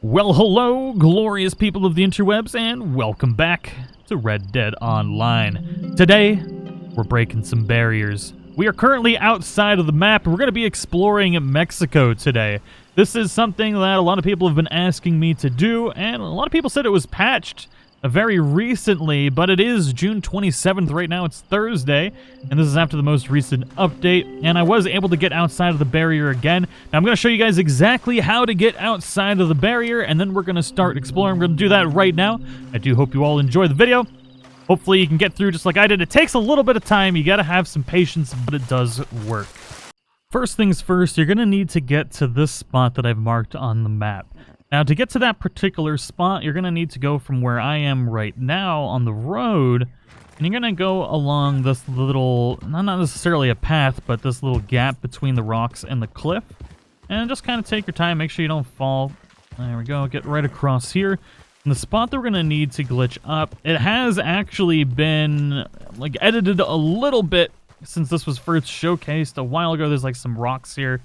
Well, hello, glorious people of the interwebs, and welcome back to Red Dead Online. Today, we're breaking some barriers. We are currently outside of the map, and we're going to be exploring Mexico today. This is something that a lot of people have been asking me to do, and a lot of people said it was patched very recently, but it is June 27th right now. It's Thursday, and this is after the most recent update, and I was able to get outside of the barrier again. Now, I'm going to show you guys exactly how to get outside of the barrier, and then we're going to start exploring. We're going to do that right now. I do hope you all enjoy the video. Hopefully you can get through just like I did. It takes a little bit of time. You got to have some patience, but it does work. First things first, you're going to need to get to this spot that I've marked on the map. Now, to get to that particular spot, you're going to need to go from where I am right now on the road, and you're going to go along this little, not necessarily a path, but this little gap between the rocks and the cliff, and just kind of take your time, make sure you don't fall. There we go, get right across here. And the spot that we're going to need to glitch up, it has actually been, like, edited a little bit since this was first showcased a while ago. There's, like, some rocks here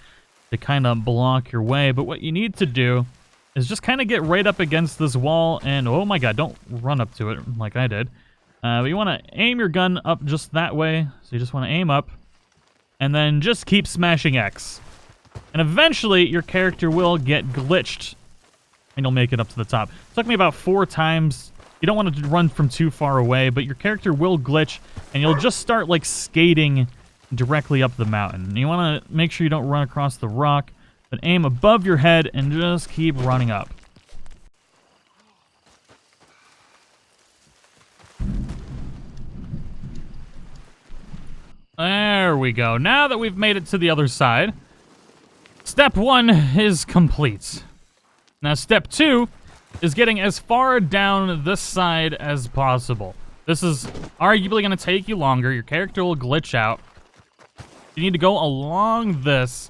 to kind of block your way, but what you need to do is just kind of get right up against this wall, and oh my god, don't run up to it like I did. But you want to aim your gun up just that way, so you just want to aim up, and then just keep smashing X. And eventually, your character will get glitched, and you'll make it up to the top. It took me about 4 times. You don't want to run from too far away, but your character will glitch, and you'll just start, like, skating directly up the mountain. And you want to make sure you don't run across the rock, but aim above your head and just keep running up. There we go. Now that we've made it to the other side, step 1 is complete. Now step 2 is getting as far down this side as possible. This is arguably going to take you longer. Your character will glitch out. You need to go along this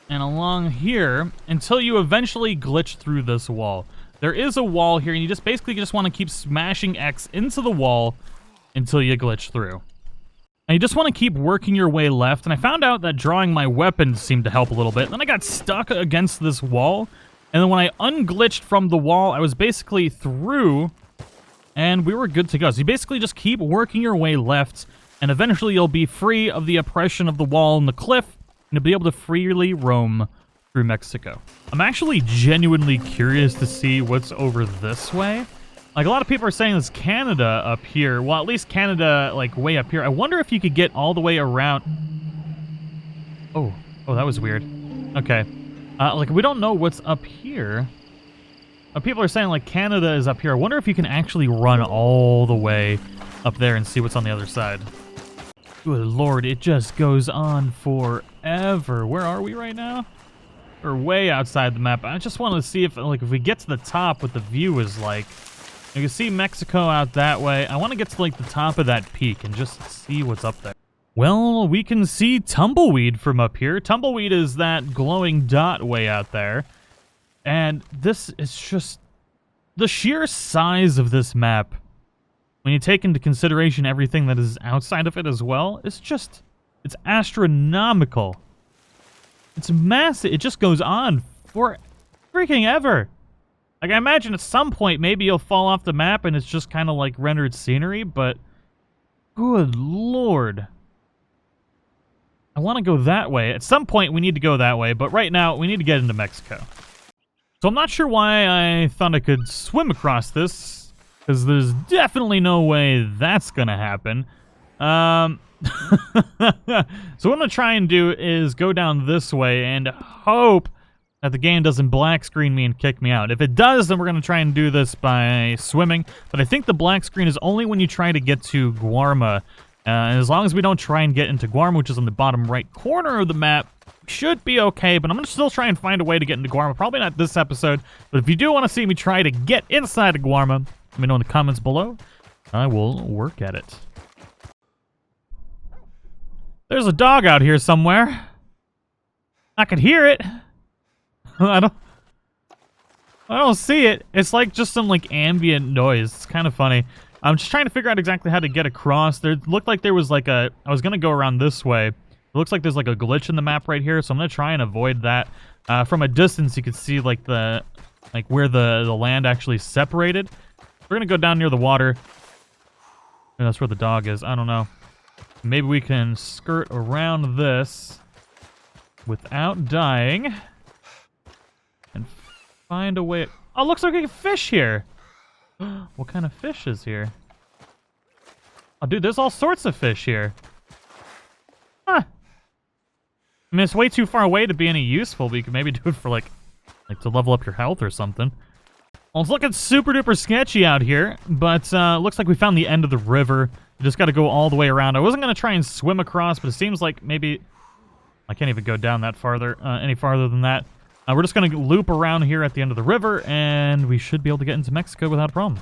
and along here until you eventually glitch through this wall. There is a wall here, and you basically just want to keep smashing X into the wall until you glitch through. And you just want to keep working your way left, and I found out that drawing my weapons seemed to help a little bit. Then I got stuck against this wall, and then when I unglitched from the wall, I was basically through, and we were good to go. So you basically just keep working your way left, and eventually you'll be free of the oppression of the wall and the cliff, and to be able to freely roam through Mexico. I'm actually genuinely curious to see what's over this way. Like, a lot of people are saying it's Canada up here. Well, at least Canada, like, way up here. I wonder if you could get all the way around. Oh, that was weird. Okay. Like, we don't know what's up here. People are saying, like, Canada is up here. I wonder if you can actually run all the way up there and see what's on the other side. Good lord, it just goes on forever. Where are we right now? We're way outside the map. I just wanted to see if we get to the top, what the view is like. You can see Mexico out that way. I want to get to, like, the top of that peak and just see what's up there. Well, we can see Tumbleweed from up here. Tumbleweed is that glowing dot way out there. And this is just the sheer size of this map. When you take into consideration everything that is outside of it as well, it's astronomical. It's massive. It just goes on for freaking ever. Like, I imagine at some point maybe you'll fall off the map and it's just kind of like rendered scenery, but good lord. I want to go that way. At some point we need to go that way, but right now we need to get into Mexico. So I'm not sure why I thought I could swim across this, because there's definitely no way that's going to happen. So what I'm going to try and do is go down this way and hope that the game doesn't black screen me and kick me out. If it does, then we're going to try and do this by swimming. But I think the black screen is only when you try to get to Guarma. And as long as we don't try and get into Guarma, which is on the bottom right corner of the map, should be okay. But I'm going to still try and find a way to get into Guarma. Probably not this episode. But if you do want to see me try to get inside of Guarma, let me know in the comments below. I will work at it. There's a dog out here somewhere. I could hear it. I don't see it. It's like just some like ambient noise. It's kind of funny. I'm just trying to figure out exactly how to get across. There looked like there was like I was gonna go around this way. It looks like there's like a glitch in the map right here, so I'm gonna try and avoid that. From a distance, you can see like the like where the land actually separated. We're gonna go down near the water. Maybe that's where the dog is. I don't know. Maybe we can skirt around this without dying and find a way. Oh, looks like we can fish here. What kind of fish is here? Oh, dude, there's all sorts of fish here. Huh. I mean, it's way too far away to be any useful, but you could maybe do it for, like to level up your health or something. Well, it's looking super duper sketchy out here, but looks like we found the end of the river. We just got to go all the way around. I wasn't going to try and swim across, but it seems like maybe I can't even go down that farther, any farther than that. We're just going to loop around here at the end of the river, and we should be able to get into Mexico without a problem.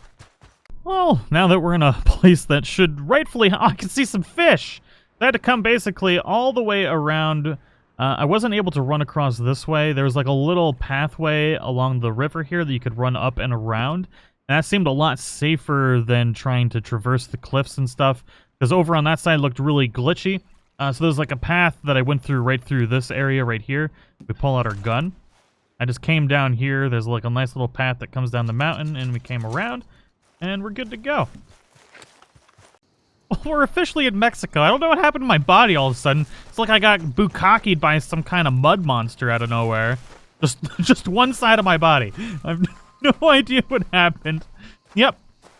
Well, now that we're in a place that should rightfully... Oh, I can see some fish! I had to come basically all the way around. I wasn't able to run across this way. There was like a little pathway along the river here that you could run up and around. And that seemed a lot safer than trying to traverse the cliffs and stuff. Because over on that side looked really glitchy. So there's like a path that I went through right through this area right here. We pull out our gun. I just came down here. There's like a nice little path that comes down the mountain. And we came around. And we're good to go. We're officially in Mexico. I don't know what happened to my body all of a sudden. It's like I got bukkakied by some kind of mud monster out of nowhere. Just one side of my body. I have no idea what happened. Yep.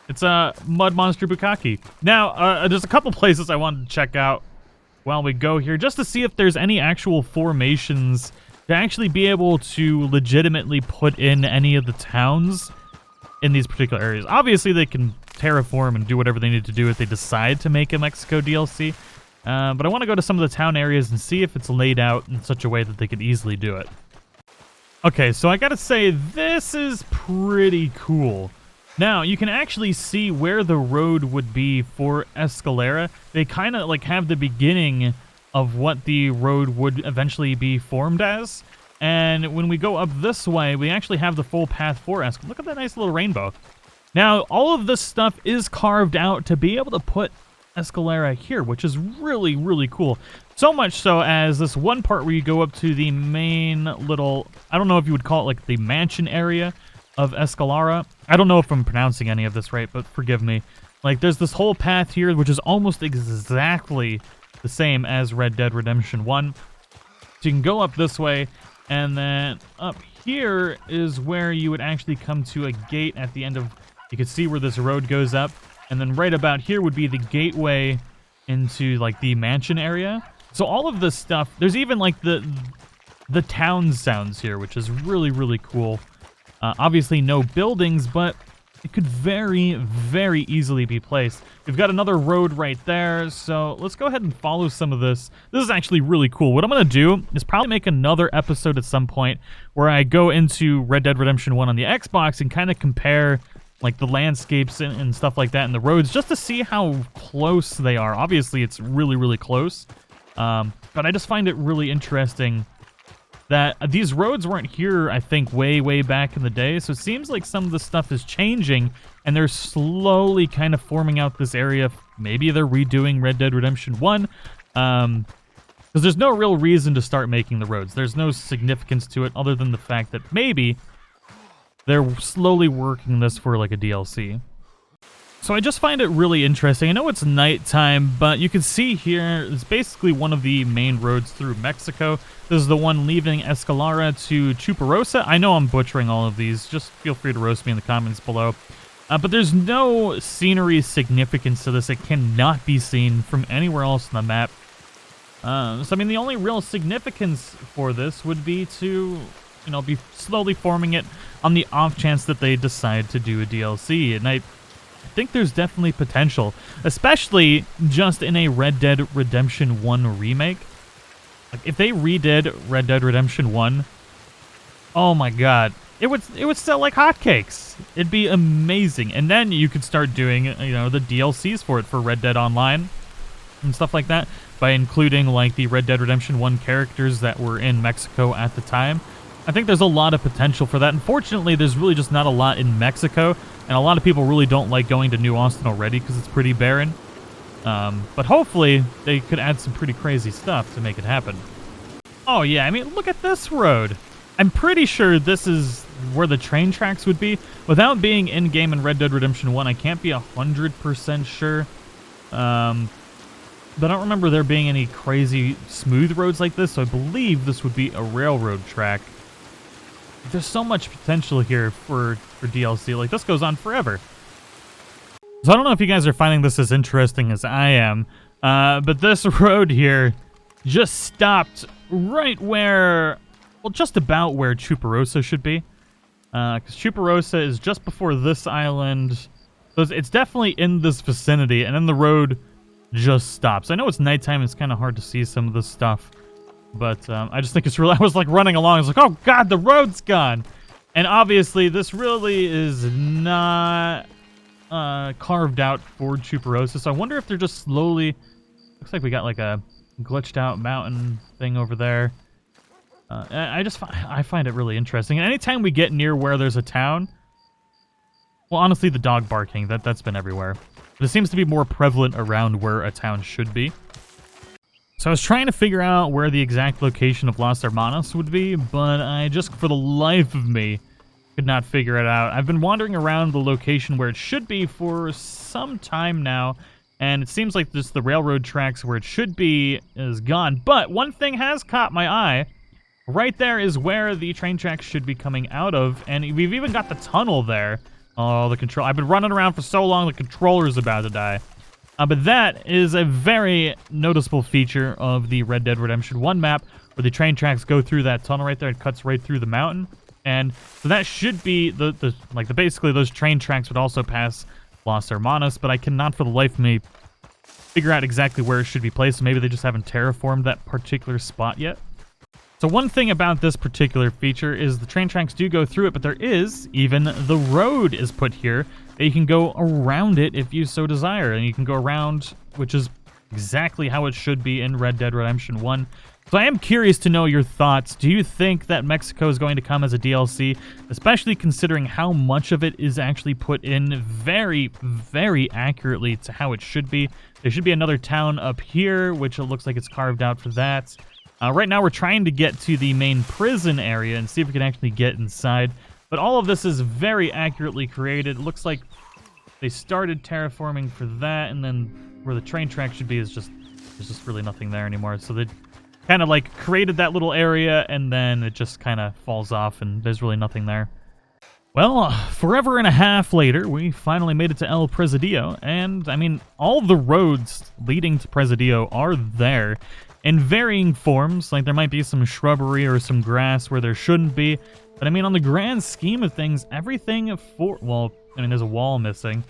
It's a mud monster bukkake. Now, there's a couple places I wanted to check out while we go here, just to see if there's any actual formations to actually be able to legitimately put in any of the towns in these particular areas. Obviously, they can terraform and do whatever they need to do if they decide to make a Mexico DLC. But I want to go to some of the town areas and see if it's laid out in such a way that they could easily do it. Okay, so I gotta say, this is pretty cool. Now, you can actually see where the road would be for Escalera. They kind of like have the beginning of what the road would eventually be formed as. And when we go up this way, we actually have the full path for Escalera. Look at that nice little rainbow. Now, all of this stuff is carved out to be able to put Escalera here, which is really, really cool. So much so as this one part where you go up to the main little, I don't know if you would call it like the mansion area of Escalera. I don't know if I'm pronouncing any of this right, but forgive me. Like, there's this whole path here, which is almost exactly the same as Red Dead Redemption 1. So you can go up this way, and then up here is where you would actually come to a gate at the end of... You can see where this road goes up, and then right about here would be the gateway into, like, the mansion area. So all of this stuff, there's even, like, the town sounds here, which is really, really cool. Obviously no buildings, but it could very, very easily be placed. We've got another road right there, so let's go ahead and follow some of this. This is actually really cool. What I'm going to do is probably make another episode at some point where I go into Red Dead Redemption 1 on the Xbox and kind of compare like the landscapes and stuff like that and the roads just to see how close they are. Obviously, it's really, really close, but I just find it really interesting that these roads weren't here, I think, way, way back in the day. So it seems like some of the stuff is changing, and they're slowly kind of forming out this area. Maybe they're redoing Red Dead Redemption 1, because there's no real reason to start making the roads. There's no significance to it other than the fact that maybe they're slowly working this for like a DLC. So I just find it really interesting. I know it's nighttime, but you can see here, it's basically one of the main roads through Mexico. This is the one leaving Escalera to Chuparosa. I know I'm butchering all of these. Just feel free to roast me in the comments below. But there's no scenery significance to this. It cannot be seen from anywhere else on the map. So, I mean, the only real significance for this would be to, you know, be slowly forming it on the off chance that they decide to do a DLC. And I think there's definitely potential, especially just in a Red Dead Redemption 1 remake. Like, if they redid Red Dead Redemption 1, oh my god, it would sell like hotcakes. It'd be amazing. And then you could start doing, you know, the DLCs for it for Red Dead Online and stuff like that, by including like the Red Dead Redemption 1 characters that were in Mexico at the time. I think there's a lot of potential for that. Unfortunately, there's really just not a lot in Mexico, and a lot of people really don't like going to New Austin already because it's pretty barren. But hopefully, they could add some pretty crazy stuff to make it happen. Oh yeah, I mean, look at this road. I'm pretty sure this is where the train tracks would be. Without being in-game in Red Dead Redemption 1, I can't be 100% sure. But I don't remember there being any crazy smooth roads like this, so I believe this would be a railroad track. There's so much potential here for DLC. Like, this goes on forever. So I don't know if you guys are finding this as interesting as I am, but this road here just stopped right where, well, just about where Chuparosa should be. Because Chuparosa is just before this island. So it's definitely in this vicinity, and then the road just stops. I know it's nighttime, it's kind of hard to see some of this stuff, but I just think it's really, I was like running along, I was like, oh god, the road's gone! And obviously, this really is not carved out for Chuparosa, so I wonder if they're just slowly, looks like we got like a glitched out mountain thing over there. I find it really interesting. And anytime we get near where there's a town, well, honestly, the dog barking, that's been everywhere. But it seems to be more prevalent around where a town should be. So I was trying to figure out where the exact location of Las Hermanas would be, but I just, for the life of me, could not figure it out. I've been wandering around the location where it should be for some time now, and it seems like just the railroad tracks where it should be is gone. But one thing has caught my eye. Right there is where the train tracks should be coming out of, and we've even got the tunnel there. Oh, the control. I've been running around for so long, the controller's about to die. But that is a very noticeable feature of the Red Dead Redemption 1 map, where the train tracks go through that tunnel right there. It cuts right through the mountain. And so that should be basically those train tracks would also pass Las Hermanas, but I cannot for the life of me figure out exactly where it should be placed. Maybe they just haven't terraformed that particular spot yet. So one thing about this particular feature is the train tracks do go through it, but there is even the road is put here that you can go around it if you so desire. And you can go around, which is exactly how it should be in Red Dead Redemption 1. So I am curious to know your thoughts. Do you think that Mexico is going to come as a DLC, especially considering how much of it is actually put in very, very accurately to how it should be? There should be another town up here, which it looks like it's carved out for that. Right now we're trying to get to the main prison area and see if we can actually get inside. But all of this is very accurately created. It looks like they started terraforming for that, and then where the train track should be is just, there's just really nothing there anymore. So they kind of like created that little area, and then it just kind of falls off, and there's really nothing there. Well, forever and a half later, we finally made it to El Presidio, and I mean, all the roads leading to Presidio are there in varying forms. Like, there might be some shrubbery or some grass where there shouldn't be, but I mean, on the grand scheme of things, everything well, I mean, there's a wall missing.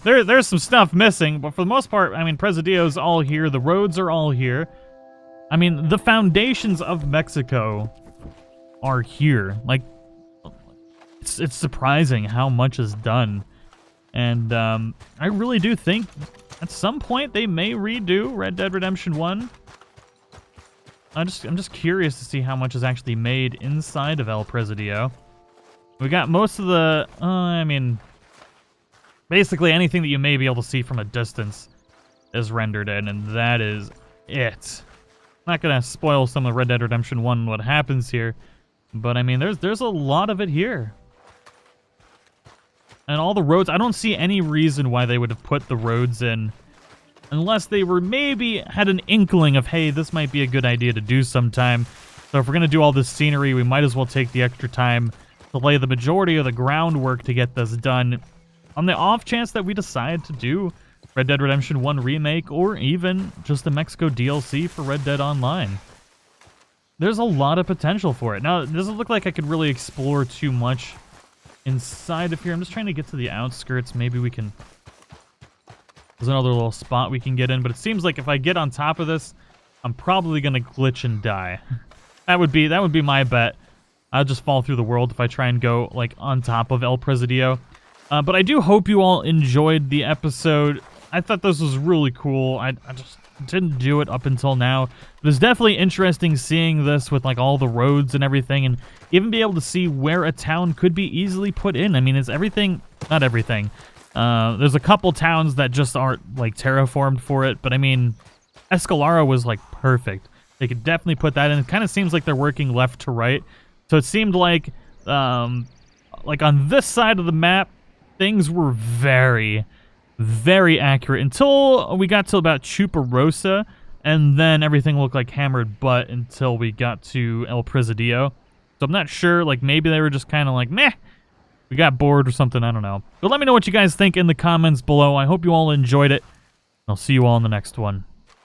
There's some stuff missing, but for the most part, I mean, Presidio's all here, the roads are all here. I mean, the foundations of Mexico are here. Like, it's surprising how much is done. And I really do think at some point they may redo Red Dead Redemption 1. I'm just curious to see how much is actually made inside of El Presidio. We got most of the, I mean, basically anything that you may be able to see from a distance is rendered in, and that is it. I'm not gonna spoil some of Red Dead Redemption 1 and what happens here, but I mean, there's a lot of it here. And all the roads, I don't see any reason why they would have put the roads in unless they were maybe had an inkling of, hey, this might be a good idea to do sometime. So if we're going to do all this scenery, we might as well take the extra time to lay the majority of the groundwork to get this done. On the off chance that we decide to do Red Dead Redemption 1 Remake or even just a Mexico DLC for Red Dead Online. There's a lot of potential for it. Now, it doesn't look like I could really explore too much inside of here. I'm just trying to get to the outskirts. Maybe we can... There's another little spot we can get in, but it seems like if I get on top of this, I'm probably going to glitch and die. That would be my bet. I'll just fall through the world if I try and go like on top of El Presidio. But I do hope you all enjoyed the episode. I thought this was really cool. I just didn't do it up until now. It was definitely interesting seeing this with like all the roads and everything, and even be able to see where a town could be easily put in. I mean, it's everything, not everything. There's a couple towns that just aren't like terraformed for it, but I mean, Escalara was like perfect. They could definitely put that in. It kind of seems like they're working left to right. So it seemed like like on this side of the map, things were very, very accurate until we got to about Chuparosa, and then everything looked like hammered butt until we got to El Presidio. So I'm not sure, like maybe they were just kind of like, meh, we got bored or something, I don't know. But let me know what you guys think in the comments below. I hope you all enjoyed it. I'll see you all in the next one.